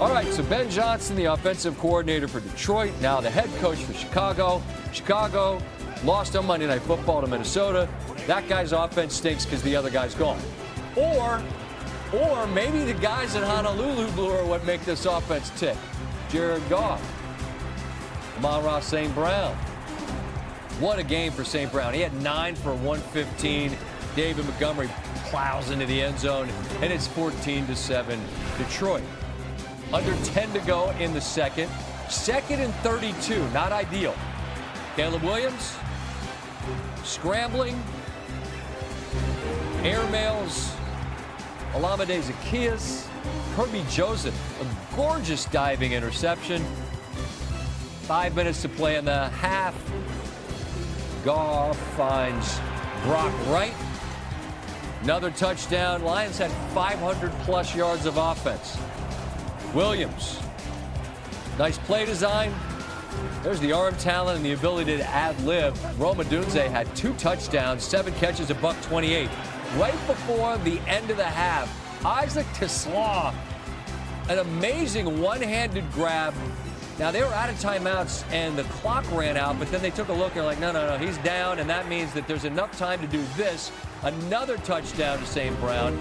All right, so Ben Johnson, the offensive coordinator for Detroit, now the head coach for Chicago. Chicago lost on Monday Night Football to Minnesota. That guy's offense stinks because the other guy's gone. Or maybe the guys in Honolulu Blue are what make this offense tick. Jared Goff, Amon-Ra St. Brown. What a game for St. Brown. He had 9 for 115. David Montgomery plows into the end zone, and it's 14-7 Detroit. Under 10 to go in the second. 2nd and 32, not ideal. Caleb Williams scrambling. Airmails. Olamide Zaccheaus. Kirby Joseph, a gorgeous diving interception. 5 minutes to play in the half. Goff finds Brock Wright. Another touchdown. Lions had 500-plus yards of offense. Williams. Nice play design. There's the arm talent and the ability to ad-lib. Rome Odunze had 2 touchdowns, 7 catches, a $128. Right before the end of the half, Isaac Tisslaw, an amazing one-handed grab. Now, they were out of timeouts, and the clock ran out, but then they took a look, and they're like, no, he's down, and that means that there's enough time to do this. Another touchdown to St. Brown.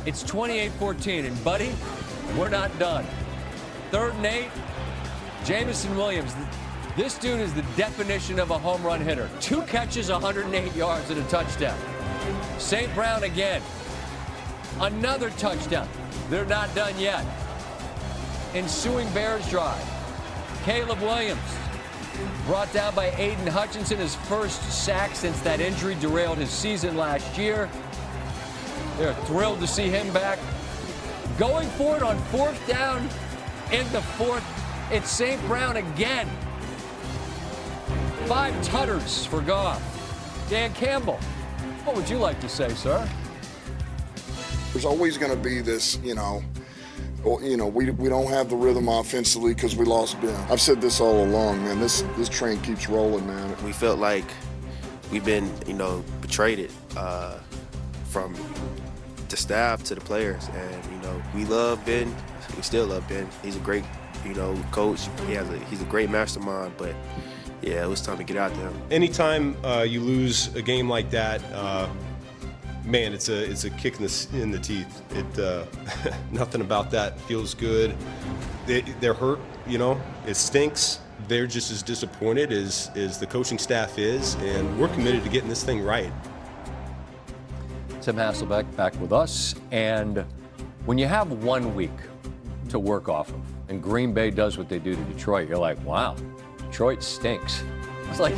It's 28-14, and, buddy, we're not done. 3rd and 8, Jamison Williams. This dude is the definition of a home run hitter. 2 catches, 108 yards, and a touchdown. St. Brown again. Another touchdown. They're not done yet. Ensuing Bears drive. Caleb Williams brought down by Aiden Hutchinson, his first sack since that injury derailed his season last year. They're thrilled to see him back. Going for it on 4th down in the 4th. It's St. Brown again. 5 tutters for Goff. Dan Campbell, what would you like to say, sir? There's always going to be this, we don't have the rhythm offensively because we lost Ben. I've said this all along, man. This train keeps rolling, man. We felt like we've been, betrayed from the staff to the players. And, we love Ben. We still love Ben. He's a great, coach. He's a great mastermind. But, yeah, it was time to get out there. Anytime you lose a game like that, man, it's a kick in the teeth. Nothing about that feels good. They're hurt, it stinks. They're just as disappointed as the coaching staff is, and we're committed to getting this thing right. Tim Hasselbeck back with us, and when you have 1 week to work off of, and Green Bay does what they do to Detroit, you're like, wow, Detroit stinks. It's like,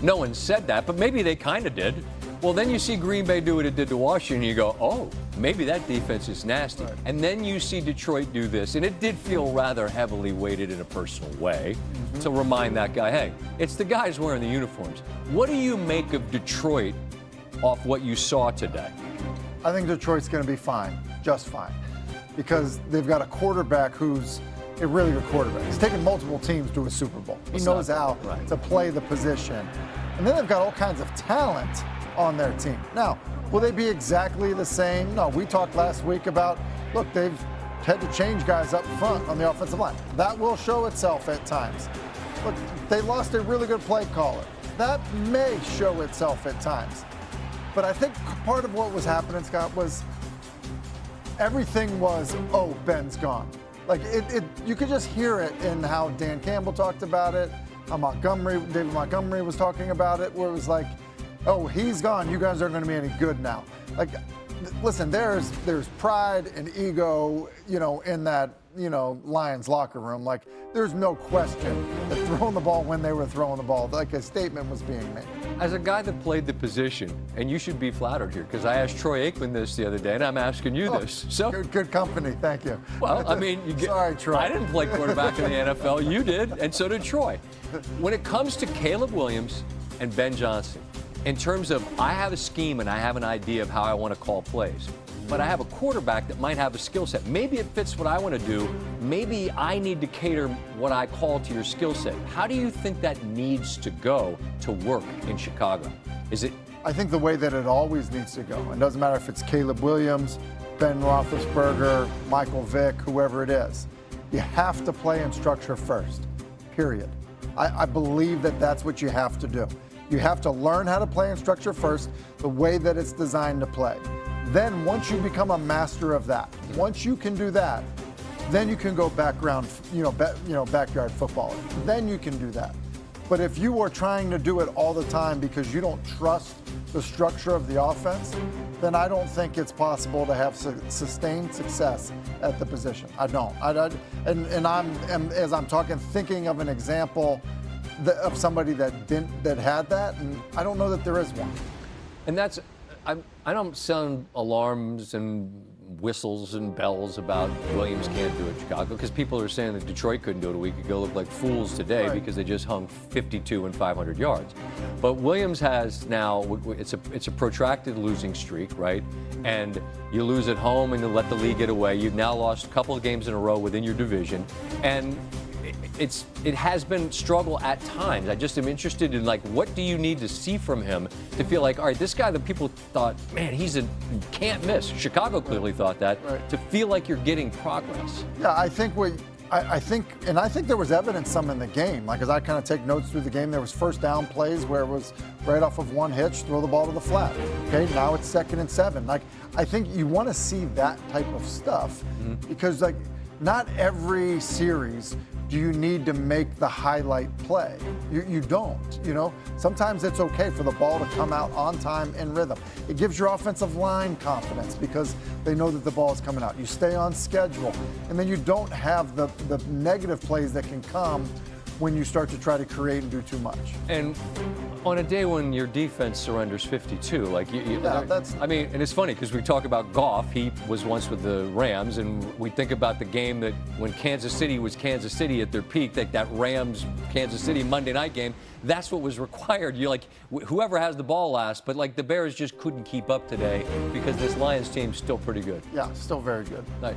no one said that, but maybe they kind of did. Well, then you see Green Bay do what it did to Washington, and you go, oh, maybe that defense is nasty. Right. And then you see Detroit do this, and it did feel rather heavily weighted in a personal way to remind that guy, hey, it's the guys wearing the uniforms. What do you make of Detroit off what you saw today? I think Detroit's going to be fine, just fine, because they've got a quarterback who's a really good quarterback. He's taken multiple teams to a Super Bowl. He knows how to play the position. And then they've got all kinds of talent on their team. Now, will they be exactly the same? No, we talked last week about, look, they've had to change guys up front on the offensive line. That will show itself at times. Look, they lost a really good play caller. That may show itself at times. But I think part of what was happening, Scott, was everything was, oh, Ben's gone. Like, you could just hear it in how Dan Campbell talked about it, how David Montgomery was talking about it, where it was like, oh, he's gone. You guys aren't going to be any good now. Like, listen, there's pride and ego, in that, Lions locker room. Like, there's no question that throwing the ball when they were throwing the ball, like a statement was being made. As a guy that played the position, and you should be flattered here, because I asked Troy Aikman this the other day, and I'm asking you this. So good company, thank you. Well, I mean, sorry, Troy. I didn't play quarterback in the NFL. You did, and so did Troy. When it comes to Caleb Williams and Ben Johnson, in terms of I have a scheme and I have an idea of how I want to call plays, but I have a quarterback that might have a skill set. Maybe it fits what I want to do. Maybe I need to cater what I call to your skill set. How do you think that needs to go to work in Chicago? Is it? I think the way that it always needs to go. It doesn't matter if it's Caleb Williams, Ben Roethlisberger, Michael Vick, whoever it is. You have to play in structure first, period. I believe that that's what you have to do. You have to learn how to play in structure first, the way that it's designed to play. Then once you become a master of that, once you can do that, then you can go backyard football. Then you can do that. But if you are trying to do it all the time because you don't trust the structure of the offense, then I don't think it's possible to have sustained success at the position. I don't. And as I'm talking, thinking of an example of somebody that had that, and I don't know that there is one. And that's, I don't sound alarms and whistles and bells about Williams can't do it in Chicago, because people are saying that Detroit couldn't do it a week ago, look like fools today because they just hung 52 and 500 yards. But Williams has now, it's a protracted losing streak, right? And you lose at home and you let the league get away. You've now lost a couple of games in a row within your division. And it has been struggle at times. I just am interested in, like, what do you need to see from him to feel like, all right, this guy that people thought, man, can't miss. Chicago clearly thought that. Right. To feel like you're getting progress. Yeah, I think there was evidence some in the game. Like, as I kind of take notes through the game, there was first down plays where it was right off of one hitch, throw the ball to the flat. Okay, now it's 2nd and 7. Like, I think you want to see that type of stuff because, like, not every series do you need to make the highlight play. You don't, you know? Sometimes it's okay for the ball to come out on time in rhythm. It gives your offensive line confidence because they know that the ball is coming out. You stay on schedule, and then you don't have the negative plays that can come when you start to try to create and do too much. And on a day when your defense surrenders 52, like I mean, and it's funny because we talk about Goff. He was once with the Rams, and we think about the game that when Kansas City was Kansas City at their peak, like that Rams-Kansas City Monday night game. That's what was required. You're like, whoever has the ball last, but like the Bears just couldn't keep up today because this Lions team's still pretty good. Yeah, still very good. Right.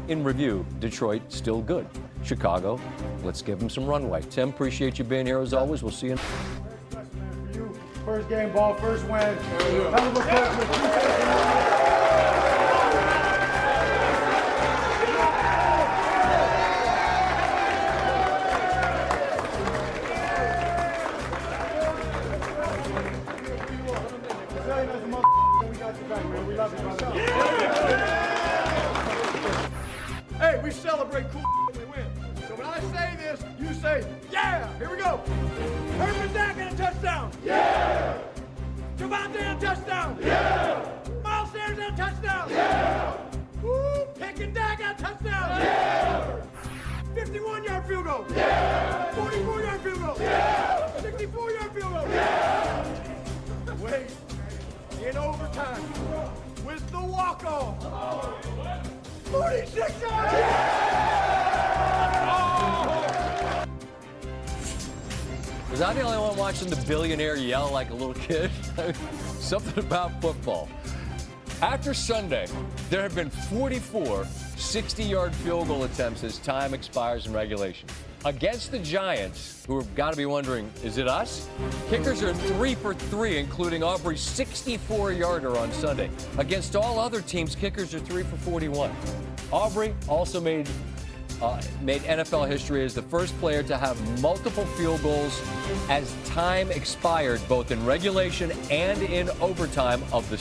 In review, Detroit still good. Chicago, let's give them some runway. Tim, appreciate you being here as always. We'll see you. First game ball, first win. Hell of a coach. Hey, we celebrate cool when we win. So when I say this, you say, yeah! Here we go. Herman Dak and a touchdown. Yeah! Javante and a touchdown. Yeah! Miles Sanders and a touchdown. Yeah! Woo! Pick and Dak and a touchdown. Yeah! 51-yard field goal. Yeah! 44-yard field goal. Yeah! 64-yard field goal. Yeah! Wait. In overtime. With the walk-off. 46 yards! Yeah! Was I the only one watching the billionaire yell like a little kid? Something about football. After Sunday, there have been 44 60-yard field goal attempts as time expires in regulation. Against the Giants, who have got to be wondering, is it us? Kickers are 3 for 3, including Aubrey's 64-yarder on Sunday. Against all other teams, kickers are 3 for 41. Aubrey also made NFL history as the first player to have multiple field goals as time expired, both in regulation and in overtime of the